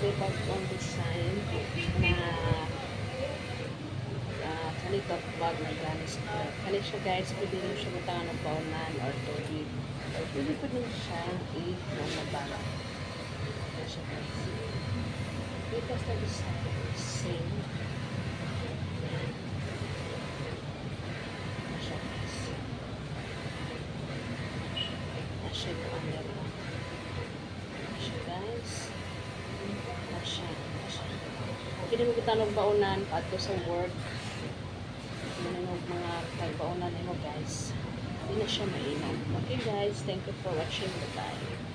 may bagong design na kanito bag na ganis kanit siya guys, pwede nyo siya butangan ng paunan or tubig or pwede po nyo siya i-nabag na siya guys. Because the design is same na siya guys, na siya yung under na siya guys, na siya pwede mo butangan ng paunan pato sa work mga kagbaunan mo guys, hindi na siya mainam. Okay guys, thank you for watching. Bye bye.